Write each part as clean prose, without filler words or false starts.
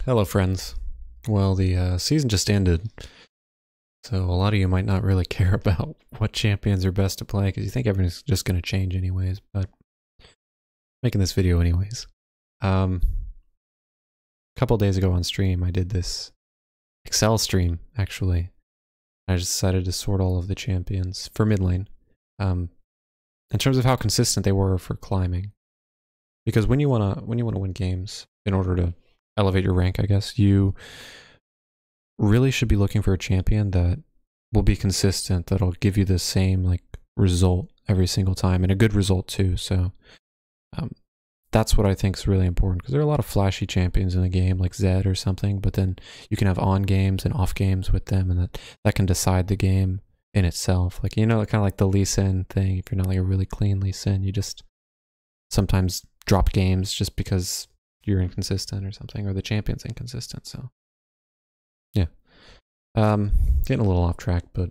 Hello, friends. Well, the season just ended, so a lot of you might not really care about what champions are best to play because you think everything's just going to change anyways, but making this video anyways. A couple days ago on stream, I did this Excel stream, actually. I just decided to sort all of the champions for mid lane, in terms of how consistent they were for climbing. Because when you wanna win games, in order to elevate your rank, I guess, you really should be looking for a champion that will be consistent, that'll give you the same result every single time, and a good result too. So that's what I think is really important, because there are a lot of flashy champions in the game, like Zed or something, but then you can have on games and off games with them, and that can decide the game in itself. Like, kind of like the Lee Sin thing. If you're not like a really clean Lee Sin, you just sometimes drop games just because you're inconsistent or something, or the champion's inconsistent. So yeah, getting a little off track, but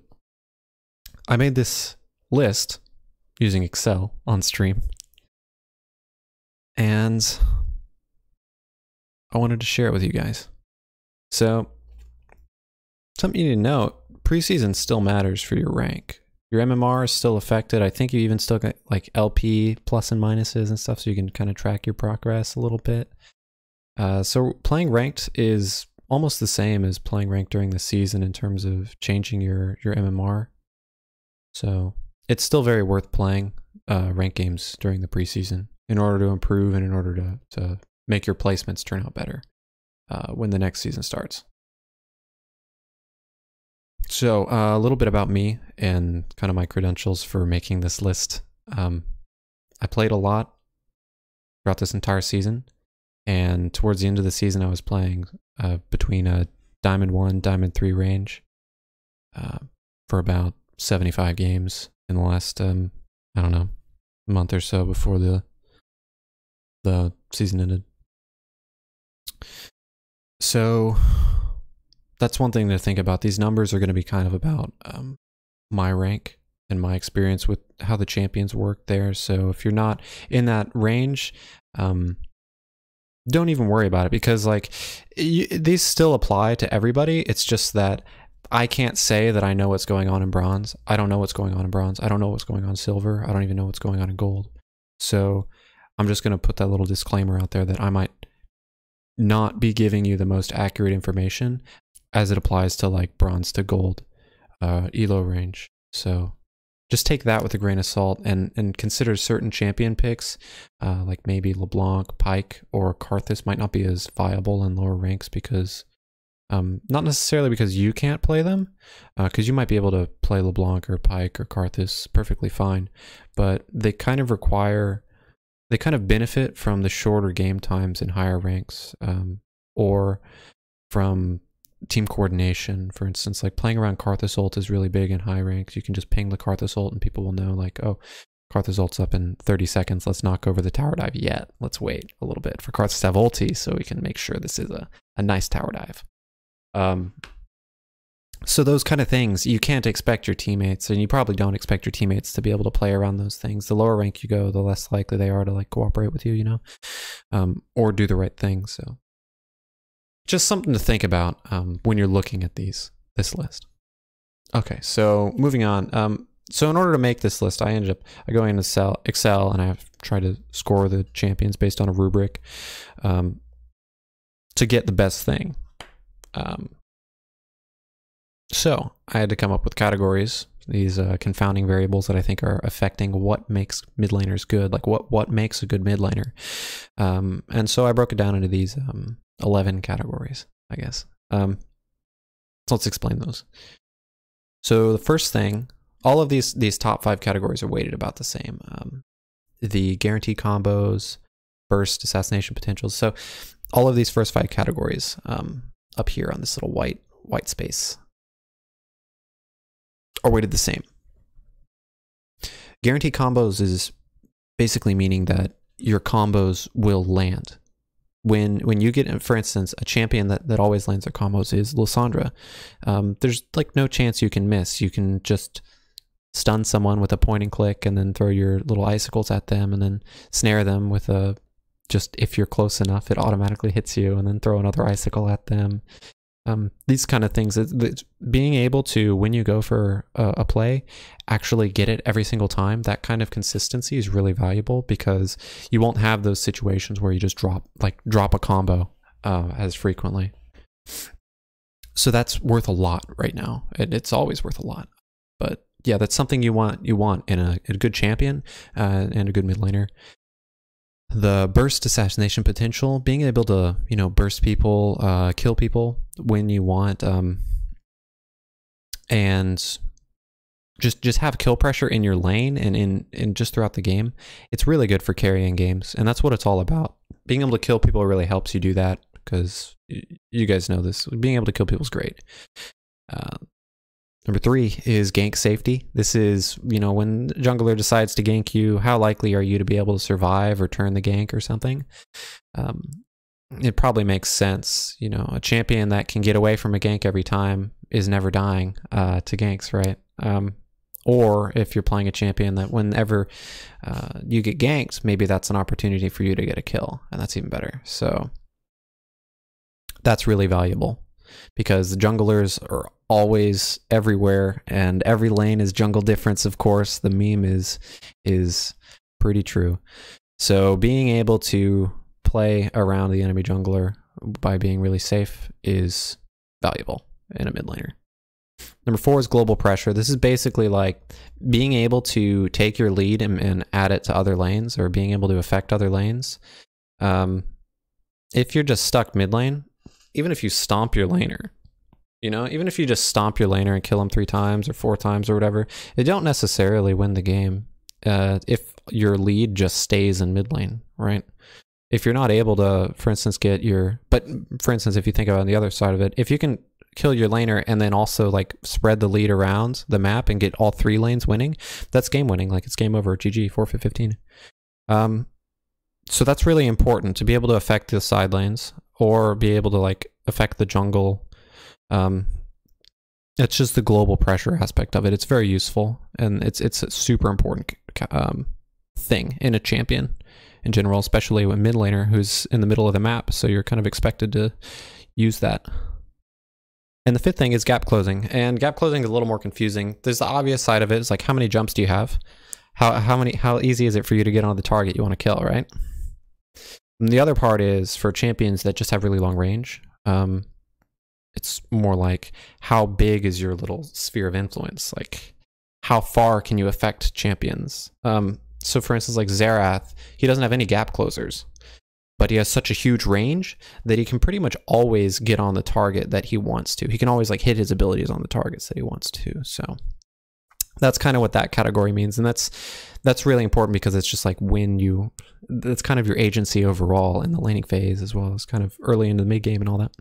I made this list using Excel on stream, and I wanted to share it with you guys. So something you need to know: preseason still matters for your rank. Your MMR is still affected. I think you even still got like LP plus and minuses and stuff, so you can kind of track your progress a little bit. So playing ranked is almost the same as playing ranked during the season in terms of changing your MMR. So it's still very worth playing ranked games during the preseason in order to improve and in order to make your placements turn out better when the next season starts. So a little bit about me and kind of my credentials for making this list. I played a lot throughout this entire season, and towards the end of the season I was playing between a Diamond 1, Diamond 3 range for about 75 games in the last, I don't know, month or so before the season ended. So that's one thing to think about. These numbers are going to be kind of about my rank and my experience with how the champions work there. So if you're not in that range, don't even worry about it, because these still apply to everybody. It's just that I can't say that I know what's going on in bronze. I don't know what's going on in bronze. I don't know what's going on in silver. I don't even know what's going on in gold. So I'm just going to put that little disclaimer out there that I might not be giving you the most accurate information as it applies to like bronze to gold elo range. So just take that with a grain of salt, and consider certain champion picks, like maybe LeBlanc, Pyke, or Karthus might not be as viable in lower ranks, because not necessarily because you can't play them, because you might be able to play LeBlanc or Pyke or Karthus perfectly fine, but they kind of benefit from the shorter game times in higher ranks, or from team coordination. For instance, like playing around Karthus ult is really big in high ranks. You can just ping the Karthus ult and people will know, like, oh, Karthus ult's up in 30 seconds. Let's not go over the tower dive yet. Let's wait a little bit for Karthus to have ulti so we can make sure this is a nice tower dive. So those kind of things, you can't expect your teammates, and you probably don't expect your teammates to be able to play around those things. The lower rank you go, the less likely they are to like cooperate with you, or do the right thing. So just something to think about when you're looking at this list. Okay, so moving on. So in order to make this list, I ended up going into Excel, and I tried to score the champions based on a rubric to get the best thing. So I had to come up with categories, these confounding variables that I think are affecting what makes mid laners good, like what makes a good mid laner. And so I broke it down into these 11 categories, I guess. So let's explain those. So the first thing, all of these top 5 categories are weighted about the same. The guaranteed combos, burst, assassination potentials. So all of these first 5 categories up here on this little white space are weighted the same. Guaranteed combos is basically meaning that your combos will land. When you get, for instance, a champion that always lands their combos is Lysandra, there's like no chance you can miss. You can just stun someone with a point and click, and then throw your little icicles at them, and then snare them with a just if you're close enough, it automatically hits you, and then throw another icicle at them. These kind of things, being able to, when you go for a play, actually get it every single time, that kind of consistency is really valuable, because you won't have those situations where you just drop a combo as frequently. So that's worth a lot right now, and it's always worth a lot. But yeah, that's something you want in a good champion and a good mid laner. The burst assassination potential, being able to, you know, burst people, kill people when you want, and just have kill pressure in your lane and in just throughout the game. It's really good for carrying games, and that's what it's all about. Being able to kill people really helps you do that, because you guys know this. Being able to kill people is great. Number 3 is gank safety. This is, you know, when the jungler decides to gank you, how likely are you to be able to survive or turn the gank or something? It probably makes sense. You know, a champion that can get away from a gank every time is never dying to ganks, right? Or if you're playing a champion that whenever you get ganked, maybe that's an opportunity for you to get a kill, and that's even better. So that's really valuable, because the junglers are always everywhere, and every lane is jungle difference, of course. The meme is pretty true. So being able to play around the enemy jungler by being really safe is valuable in a mid laner. Number 4 is global pressure. This is basically like being able to take your lead and add it to other lanes, or being able to affect other lanes. If you're just stuck mid lane, even if you stomp your laner, you know, even if you just stomp your laner and kill him 3 times or 4 times or whatever, it don't necessarily win the game if your lead just stays in mid lane, right? If you're not able to, for instance, get your, but for instance, if you think about the other side of it, if you can kill your laner and then also like spread the lead around the map and get all 3 lanes winning, that's game winning. Like, it's game over, GG, forfeit 15. So that's really important, to be able to affect the side lanes or be able to like affect the jungle. It's just the global pressure aspect of it. It's very useful, and it's a super important thing in a champion in general, especially a mid laner who's in the middle of the map. So you're kind of expected to use that. And the 5th thing is gap closing, and gap closing is a little more confusing. There's the obvious side of it. It's like, how many jumps do you have? How easy is it for you to get on the target you want to kill, right? And the other part is for champions that just have really long range. It's more like, how big is your little sphere of influence? Like, how far can you affect champions? So for instance, like Xerath, he doesn't have any gap closers, but he has such a huge range that he can pretty much always get on the target that he wants to. He can always like hit his abilities on the targets that he wants to. So that's kind of what that category means. And that's really important, because it's just like that's kind of your agency overall in the laning phase, as well as kind of early into the mid game and all that.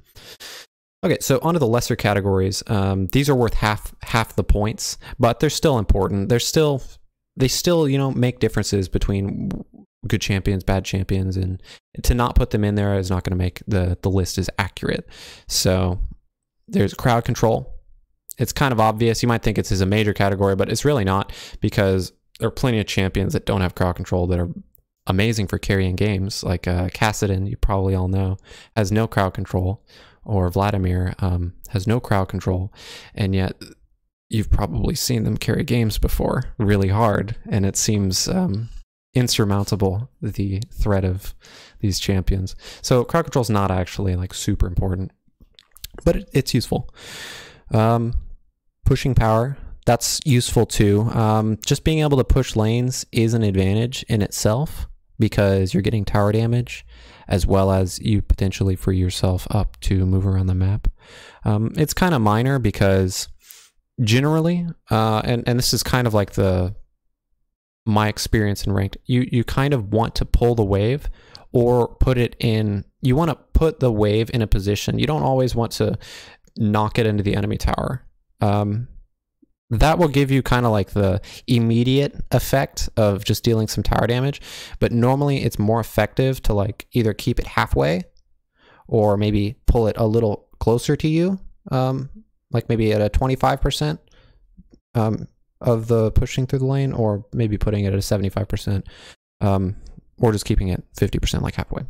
Okay, so onto the lesser categories. These are worth half the points, but they're still important. They still, you know, make differences between good champions, bad champions, and to not put them in there is not going to make the list as accurate. So there's crowd control. It's kind of obvious. You might think it's a major category, but it's really not, because there are plenty of champions that don't have crowd control that are amazing for carrying games. Like Kassadin, you probably all know, has no crowd control, or Vladimir has no crowd control, and yet you've probably seen them carry games before really hard, and it seems insurmountable, the threat of these champions. So crowd control is not actually like super important, but it's useful. Pushing power, that's useful too. Just being able to push lanes is an advantage in itself, because you're getting tower damage, as well as you potentially free yourself up to move around the map. It's kind of minor, because generally, and this is kind of like my experience in ranked, you kind of want to pull the wave, or put it in, you want to put the wave in a position. You don't always want to knock it into the enemy tower. That will give you kind of like the immediate effect of just dealing some tower damage, but normally it's more effective to like either keep it halfway, or maybe pull it a little closer to you, like maybe at a 25% of the pushing through the lane, or maybe putting it at a 75%. or just keeping it 50% like halfway.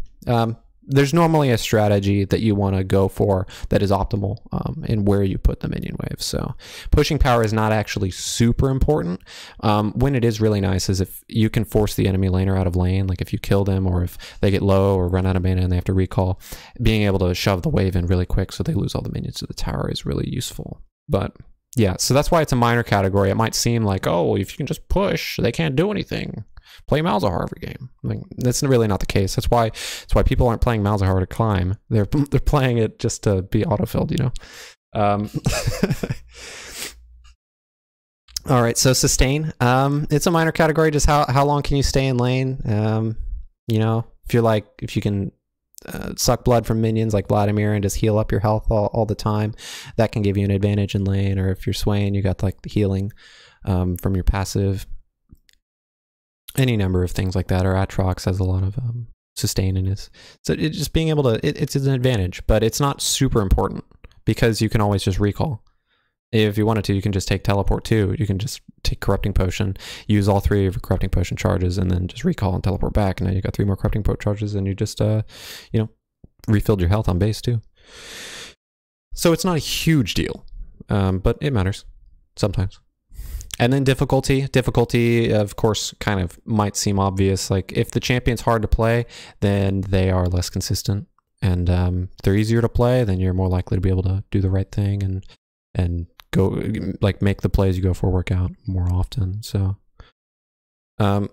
There's normally a strategy that you want to go for that is optimal in where you put the minion waves. So pushing power is not actually super important. When it is really nice is if you can force the enemy laner out of lane, like if you kill them or if they get low or run out of mana and they have to recall, being able to shove the wave in really quick so they lose all the minions to the tower is really useful. But yeah, so that's why it's a minor category. It might seem like, oh, if you can just push, they can't do anything. Play Malzahar every game. Like, that's really not the case. That's why people aren't playing Malzahar to climb. They're playing it just to be autofilled, you know. All right, so sustain. It's a minor category. Just how long can you stay in lane? You know, if you can suck blood from minions like Vladimir and just heal up your health all the time, that can give you an advantage in lane. Or if you're Swain, you got like the healing from your passive. Any number of things like that, or Atrox has a lot of sustain in his. So it's just being able to, it's an advantage, but it's not super important because you can always just recall. If you wanted to, you can just take teleport too. You can just take corrupting potion, use all 3 of your corrupting potion charges, and then just recall and teleport back. And now you got 3 more corrupting potion charges, and you just, you know, refilled your health on base too. So it's not a huge deal, but it matters sometimes. And then difficulty, of course, kind of might seem obvious. Like if the champion's hard to play, then they are less consistent, and if they're easier to play, then you're more likely to be able to do the right thing and go like make the plays you go for work out more often. So, yeah.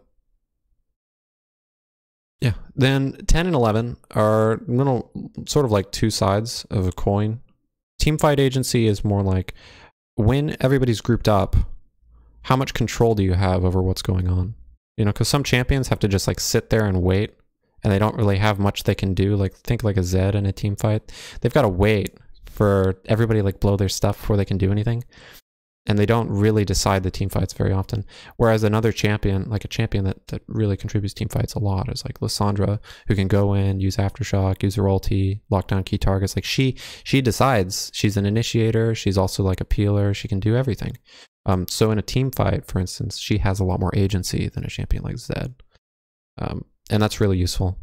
Then 10 and 11 are little sort of like 2 sides of a coin. Teamfight agency is more like when everybody's grouped up, how much control do you have over what's going on? You know, because some champions have to just like sit there and wait, and they don't really have much they can do. Like think like a Zed in a team fight. They've got to wait for everybody like blow their stuff before they can do anything. And they don't really decide the team fights very often. Whereas another champion, like a champion that really contributes team fights a lot, is like Lissandra, who can go in, use Aftershock, use her ulti, lock down key targets. Like she decides. She's an initiator. She's also like a peeler. She can do everything. So in a team fight, for instance, she has a lot more agency than a champion like Zed. And that's really useful.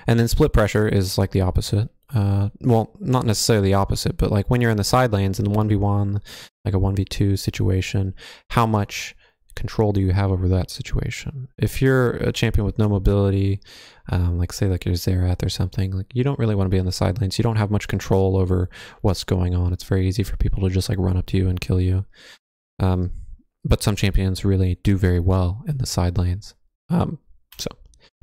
And then split pressure is like the opposite. Well, not necessarily the opposite, but like when you're in the side lanes in the 1v1, like a 1v2 situation, how much control do you have over that situation? If you're a champion with no mobility, like say like you're Xerath or something, like you don't really want to be on the side lanes. You don't have much control over what's going on. It's very easy for people to just like run up to you and kill you. But some champions really do very well in the side lanes. So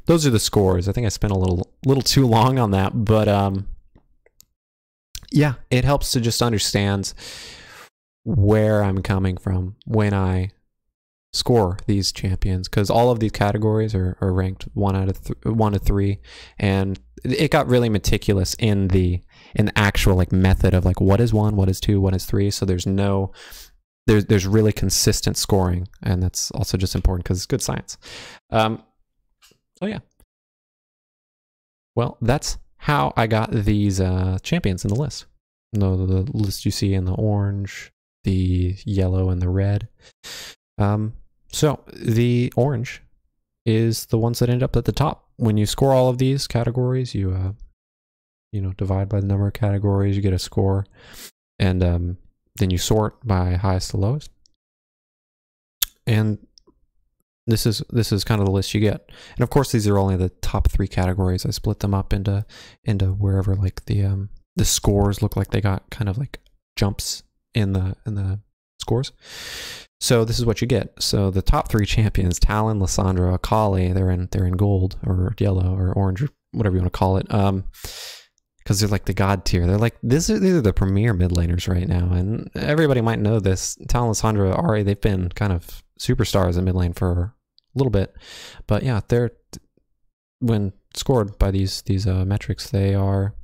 those are the scores. I think I spent a little too long on that, but yeah, it helps to just understand where I'm coming from when I score these champions, because all of these categories are ranked 1 to 3, and it got really meticulous in the actual like method of like what is 1, what is 2, what is 3. So there's really consistent scoring, and that's also just important because it's good science. Oh yeah. Well, that's how I got these champions in the list. The list you see in the orange, the yellow, and the red. So the orange is the ones that end up at the top. When you score all of these categories, you divide by the number of categories, you get a score, and then you sort by highest to lowest. And this is kind of the list you get. And of course, these are only the top 3 categories. I split them up into wherever like the scores look like they got kind of like jumps in the scores. So this is what you get. So the top 3 champions, Talon, Lissandra, Akali, they're in gold or yellow or orange or whatever you want to call it. Because they're like the god tier. They're like these are the premier mid laners right now, and everybody might know this. Talon, Lissandra, Ahri, they've been kind of superstars in mid lane for a little bit, but yeah, they're when scored by these metrics, they are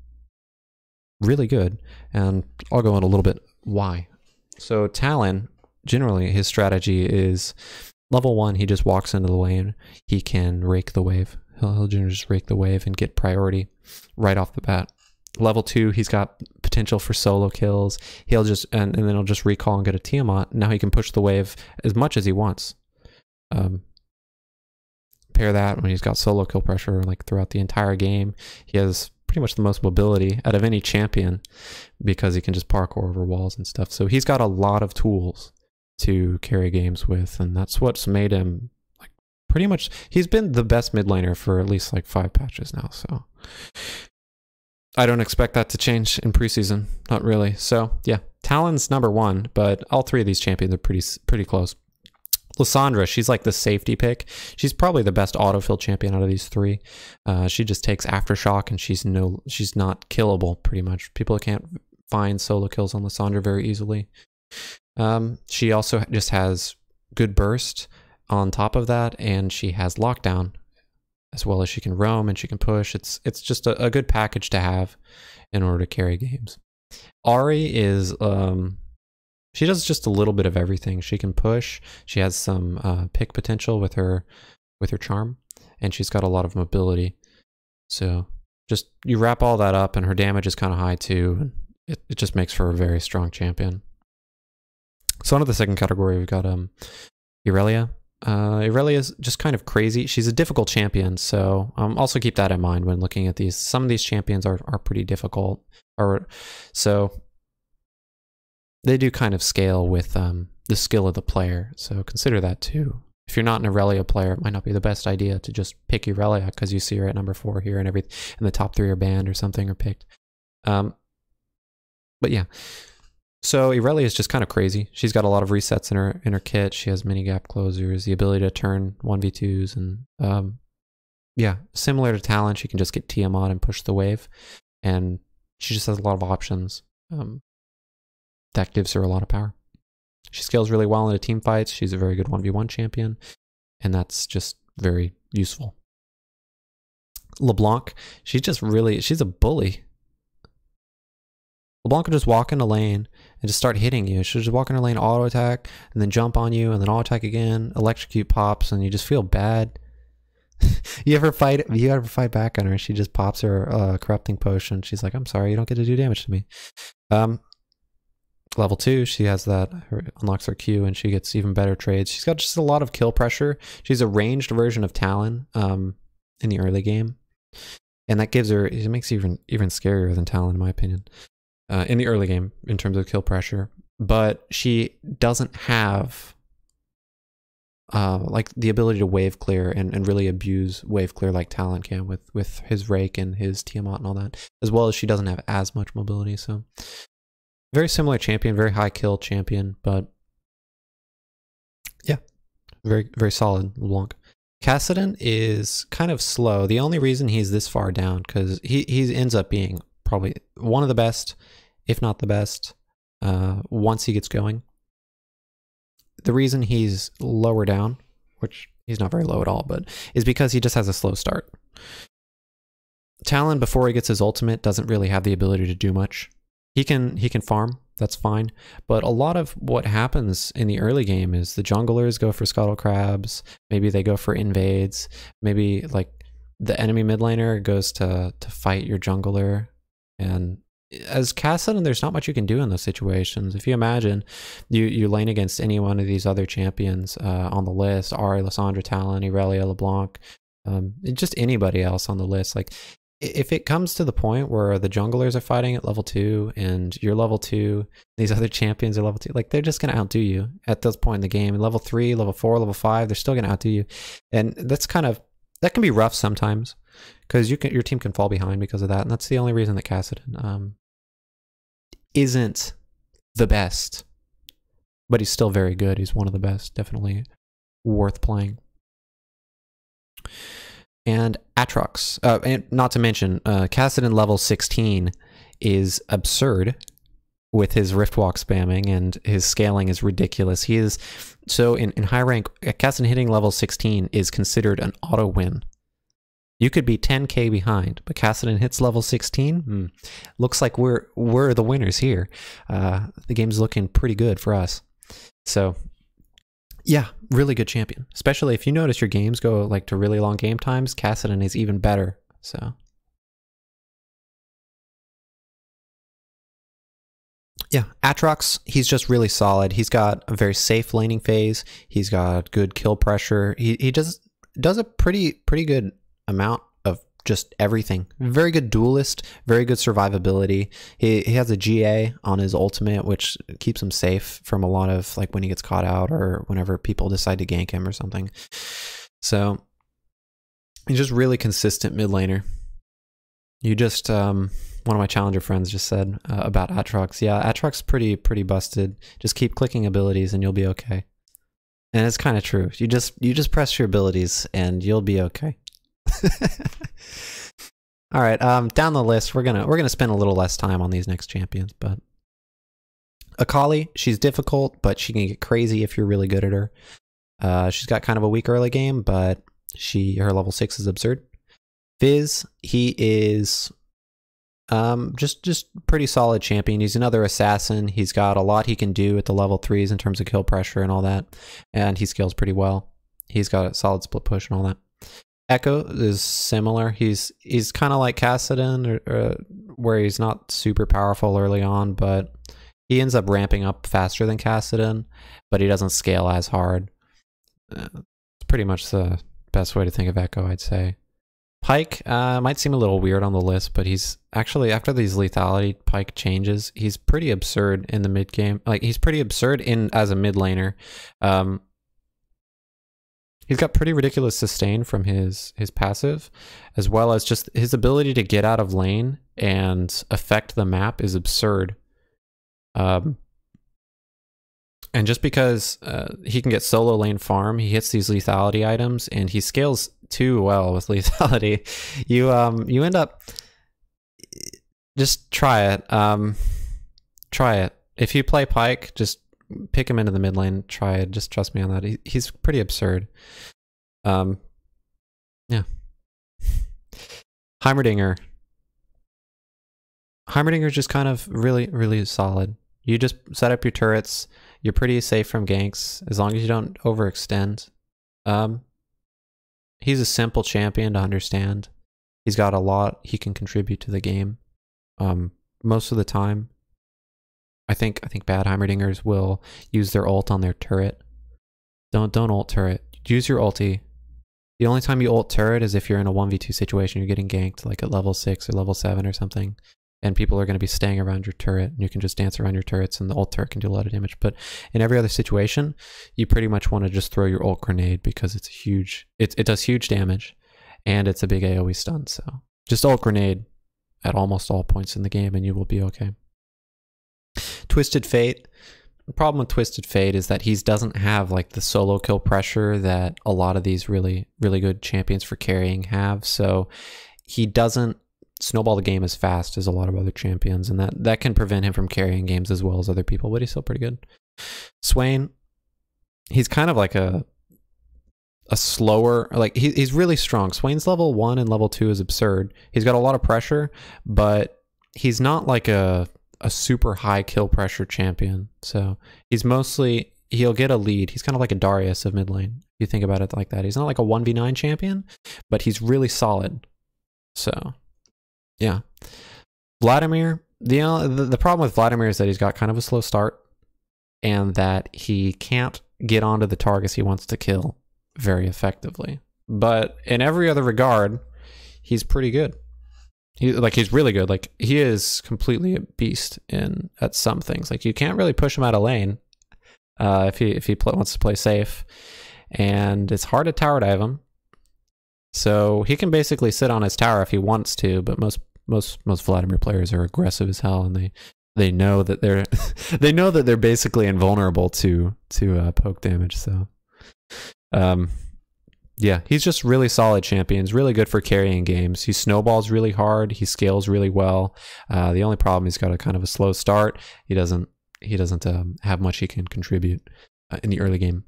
really good, and I'll go in a little bit why. So Talon, generally his strategy is level 1, he just walks into the lane, he can rake the wave. He'll generally just rake the wave and get priority right off the bat. Level 2, he's got potential for solo kills. He'll just and then he'll just recall and get a Tiamat. Now he can push the wave as much as he wants. compare that when he's got solo kill pressure like throughout the entire game. He has pretty much the most mobility out of any champion because he can just parkour over walls and stuff. So he's got a lot of tools to carry games with, and that's what's made him like pretty much, he's been the best mid laner for at least like 5 patches now. So I don't expect that to change in preseason, not really. So yeah, Talon's number 1, but all 3 of these champions are pretty close. Lissandra, she's like the safety pick. She's probably the best autofill champion out of these 3. She just takes aftershock, and she's not killable pretty much. People can't find solo kills on Lissandra very easily. She also just has good burst on top of that, and she has lockdown as well as she can roam and she can push. It's just a good package to have in order to carry games. Ahri is she does just a little bit of everything. She can push. She has some pick potential with her charm, and she's got a lot of mobility. So just you wrap all that up, and her damage is kind of high too. And it just makes for a very strong champion. So under the second category, we've got Irelia. Irelia is just kind of crazy. She's a difficult champion, so also keep that in mind when looking at these. Some of these champions are pretty difficult, so they do kind of scale with the skill of the player. So consider that too. If you're not an Irelia player, it might not be the best idea to just pick Irelia because you see her at number 4 here, and and the top 3 are banned or something or picked. But yeah. So Irelia is just kind of crazy. She's got a lot of resets in her kit. She has mini gap closers, the ability to turn 1v2s, and yeah, similar to Talon, she can just get Tiamat and push the wave, and she just has a lot of options. That gives her a lot of power. She scales really well into team fights. She's a very good 1v1 champion, and that's just very useful. LeBlanc, she's a bully. LeBlanc can just walk in a lane and just start hitting you. She'll just walk in a lane, auto attack, and then jump on you, and then auto attack again, electrocute pops, and you just feel bad. You ever fight back on her? She just pops her corrupting potion. She's like, I'm sorry, you don't get to do damage to me. Level 2, she has that, unlocks her Q, and she gets even better trades. She's got just a lot of kill pressure. She's a ranged version of Talon in the early game, and that gives her, it makes her even scarier than Talon in my opinion. In the early game in terms of kill pressure, but she doesn't have like the ability to wave clear and really abuse wave clear like Talon can with his Rake and his Tiamat and all that, as well as she doesn't have as much mobility. So very similar champion, very high kill champion, but yeah, very solid LeBlanc. Kassadin is kind of slow. The only reason he's this far down because he ends up being probably one of the best, if not the best, once he gets going. The reason he's lower down, which he's not very low at all, but is because he just has a slow start. Talon, before he gets his ultimate, doesn't really have the ability to do much. He can farm, that's fine, but a lot of what happens in the early game is the junglers go for scuttle crabs, maybe they go for invades, maybe like the enemy mid laner goes to fight your jungler. And as Kassadin, there's not much you can do in those situations. If you imagine you lane against any one of these other champions on the list, Ahri, Lissandra, Talon, Irelia, LeBlanc, just anybody else on the list, like if it comes to the point where the junglers are fighting at level 2 and you're level 2, these other champions are level 2, like they're just going to outdo you at this point in the game. And level 3, level 4, level 5, they're still going to outdo you. And that can be rough sometimes because your team can fall behind because of that. And that's the only reason that Kassadin isn't the best, but he's still very good. He's one of the best, definitely worth playing. And Aatrox, and not to mention, Kassadin level 16 is absurd with his Riftwalk spamming, and his scaling is ridiculous. He is, so in high rank, Kassadin hitting level 16 is considered an auto win. You could be 10k behind, but Kassadin hits level 16. Looks like we're the winners here. The game's looking pretty good for us. So yeah, really good champion. Especially if you notice your games go like to really long game times, Kassadin is even better. So yeah, Aatrox, he's just really solid. He's got a very safe laning phase. He's got good kill pressure. He just does a pretty good amount of just everything. Very good duelist, very good survivability. He has a GA on his ultimate, which keeps him safe from a lot of like when he gets caught out or whenever people decide to gank him or something. So he's just really consistent mid laner. You just one of my challenger friends just said about Aatrox. Yeah, Aatrox pretty busted. Just keep clicking abilities and you'll be okay. And it's kind of true. You just press your abilities and you'll be okay. All right, down the list, we're gonna spend a little less time on these next champions, but Akali, she's difficult, but she can get crazy if you're really good at her. She's got kind of a weak early game, but her level 6 is absurd. Fizz, he is just pretty solid champion. He's another assassin. He's got a lot he can do at the level 3s in terms of kill pressure and all that, and he scales pretty well. He's got a solid split push and all that. Echo is similar. He's kind of like Kassadin, where he's not super powerful early on, but he ends up ramping up faster than Kassadin, but he doesn't scale as hard. It's pretty much the best way to think of Echo, I'd say. Pyke might seem a little weird on the list, but he's actually, after these lethality Pyke changes, he's pretty absurd in the mid game. Like, he's pretty absurd as a mid laner. He's got pretty ridiculous sustain from his passive, as well as just his ability to get out of lane and affect the map is absurd. And just because he can get solo lane farm, he hits these lethality items, and he scales too well with lethality. You end up, just try it. Try it. If you play Pyke, just pick him into the mid lane. Try it. Just trust me on that. He's pretty absurd. Yeah. Heimerdinger. Heimerdinger's just kind of really solid. You just set up your turrets. You're pretty safe from ganks as long as you don't overextend. He's a simple champion to understand. He's got a lot he can contribute to the game. Most of the time, I think bad Heimerdingers will use their ult on their turret. Don't ult turret. Use your ulti. The only time you ult turret is if you're in a 1v2 situation, you're getting ganked like at level 6 or level 7 or something, and people are going to be staying around your turret, and you can just dance around your turrets and the ult turret can do a lot of damage. But in every other situation, you pretty much want to just throw your ult grenade because it's huge. It does huge damage and it's a big AoE stun. So just ult grenade at almost all points in the game and you will be okay. Twisted Fate. The problem with Twisted Fate is that he doesn't have like the solo kill pressure that a lot of these really good champions for carrying have. So he doesn't snowball the game as fast as a lot of other champions, and that can prevent him from carrying games as well as other people, but he's still pretty good. Swain, he's kind of like a slower, like he's really strong. Swain's level 1 and level 2 is absurd. He's got a lot of pressure, but he's not like a super high kill pressure champion. So he's mostly, he'll get a lead. He's kind of like a Darius of mid lane. You think about it like that. He's not like a 1v9 champion, but he's really solid. So yeah. Vladimir, the problem with Vladimir is that he's got kind of a slow start and that he can't get onto the targets he wants to kill very effectively. But in every other regard, he's pretty good. He's really good. Like, he is completely a beast at some things. Like, you can't really push him out of lane if he wants to play safe, and it's hard to tower dive him. So he can basically sit on his tower if he wants to, but most Vladimir players are aggressive as hell, and they know that they're they know that they're basically invulnerable to poke damage. So yeah, he's just really solid champion. He's really good for carrying games. He snowballs really hard. He scales really well. The only problem, he's got a kind of a slow start. He doesn't have much he can contribute in the early game.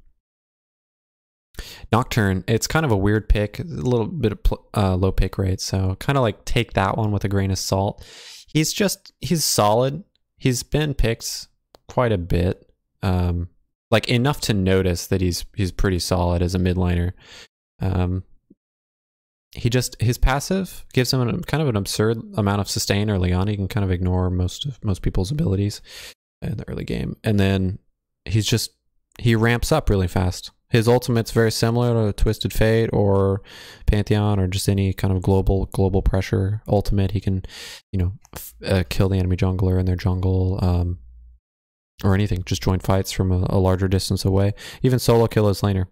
Nocturne, it's kind of a weird pick, a little bit of low pick rate, so kind of like take that one with a grain of salt. He's solid. He's been picked quite a bit, like enough to notice that he's pretty solid as a mid laner. His passive gives him kind of an absurd amount of sustain early on. He can kind of ignore most people's abilities in the early game, and then he ramps up really fast His ultimate's very similar to Twisted Fate or Pantheon or just any kind of global pressure ultimate. He can, you know, kill the enemy jungler in their jungle, or anything. Just join fights from a larger distance away. Even solo kill his laner.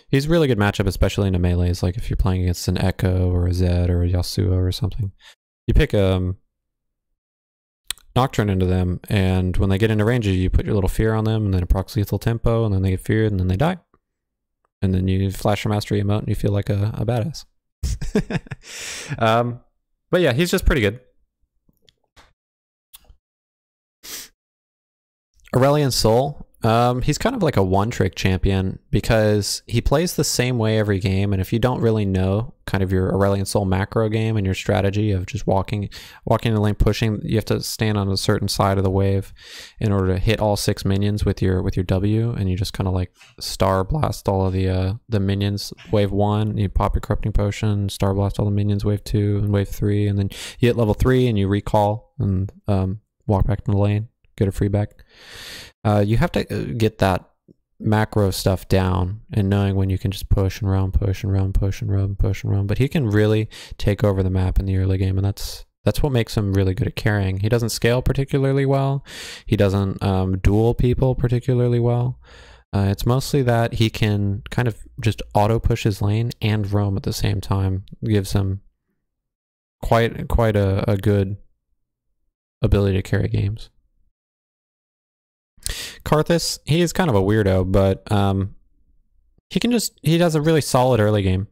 He's a really good matchup, especially into melees. Like if you're playing against an Echo or a Zed or a Yasuo or something. You pick a Nocturne into them, and when they get into range, you put your little fear on them, and then it procs lethal tempo, and then they get feared, and then they die. And then you flash your mastery emote, and you feel like a badass. But yeah, he's just pretty good. Aurelion Sol, he's kind of like a one-trick champion because he plays the same way every game, and if you don't really know kind of your Aurelion Sol macro game and your strategy of just walking the lane, pushing, you have to stand on a certain side of the wave in order to hit all 6 minions with your W, and you just kind of like star blast all of the minions wave 1, you pop your corrupting potion, star blast all the minions wave 2 and wave 3, and then you hit level 3 and you recall and walk back to the lane, get a free back. You have to get that macro stuff down and knowing when you can just push and roam, push and roam, push and roam, push and roam. But he can really take over the map in the early game, and that's what makes him really good at carrying. He doesn't scale particularly well. He doesn't duel people particularly well. It's mostly that he can kind of just auto push his lane and roam at the same time. It gives him quite a good ability to carry games. Karthus, he is kind of a weirdo, but he does a really solid early game.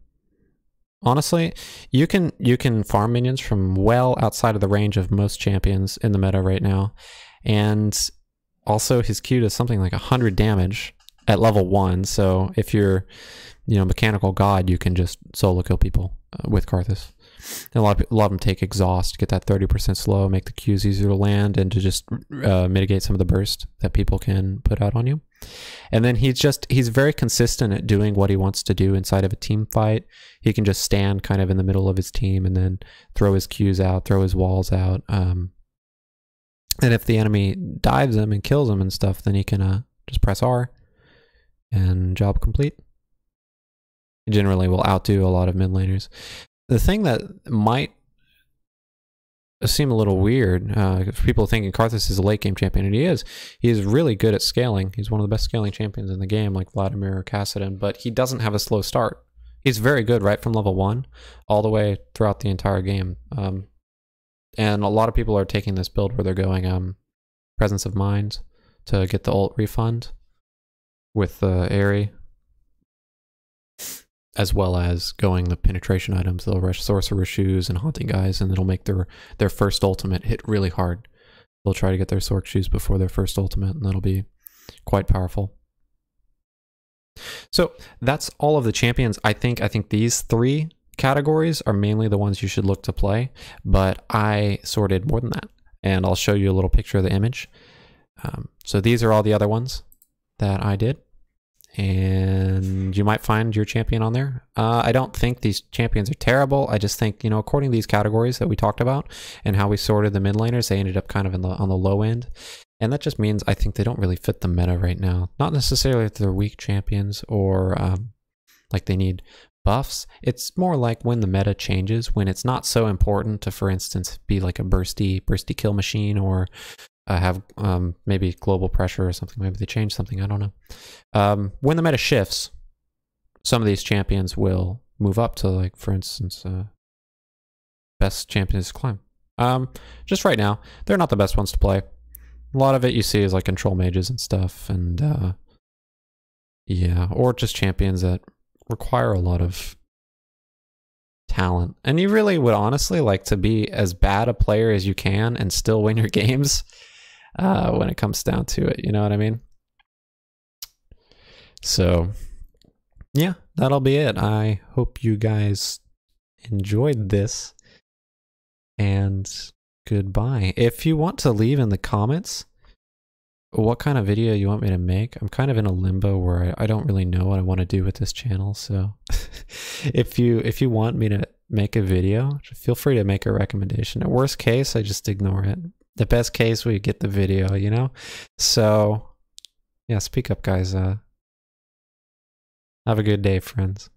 Honestly, you can farm minions from well outside of the range of most champions in the meta right now, and also his Q does something like 100 damage at level 1. So if you're, you know, mechanical god, you can just solo kill people with Karthus. And a lot of them take exhaust to get that 30% slow, make the Qs easier to land, and to just mitigate some of the burst that people can put out on you. And then he's very consistent at doing what he wants to do inside of a team fight. He can just stand kind of in the middle of his team and then throw his Qs out, throw his walls out. And if the enemy dives him and kills him and stuff, then he can just press R and job complete. He generally will outdo a lot of mid laners. The thing that might seem a little weird, if people are thinking Karthus is a late game champion, and he is really good at scaling. He's one of the best scaling champions in the game, like Vladimir or Kassadin, but he doesn't have a slow start. He's very good right from level 1 all the way throughout the entire game. And a lot of people are taking this build where they're going Presence of Mind to get the ult refund with Aerie, as well as going the penetration items. They'll rush Sorcerer Shoes and Haunting Guys, and it'll make their first ultimate hit really hard. They'll try to get their Sorc Shoes before their first ultimate, and that'll be quite powerful. So that's all of the champions. I think these 3 categories are mainly the ones you should look to play, but I sorted more than that, and I'll show you a little picture of the image. So these are all the other ones that I did. And you might find your champion on there. I don't think these champions are terrible. I just think, you know, according to these categories that we talked about and how we sorted the mid laners, they ended up kind of on the low end. And that just means I think they don't really fit the meta right now. Not necessarily that they're weak champions or like they need buffs. It's more like when the meta changes, when it's not so important to, for instance, be like a bursty kill machine, or have maybe global pressure or something. Maybe they change something, I don't know. When the meta shifts, some of these champions will move up to, like, for instance, best champions climb. Just right now, they're not the best ones to play. A lot of it you see is like control mages and stuff, and yeah, or just champions that require a lot of talent. And you really would honestly like to be as bad a player as you can and still win your games. When it comes down to it, you know what I mean? So yeah, that'll be it. I hope you guys enjoyed this, and goodbye. If you want to leave in the comments what kind of video you want me to make, I'm kind of in a limbo where I don't really know what I want to do with this channel. So if you want me to make a video, feel free to make a recommendation. At worst case, I just ignore it. The best case, we get the video, you know? So yeah, speak up, guys. Have a good day, friends.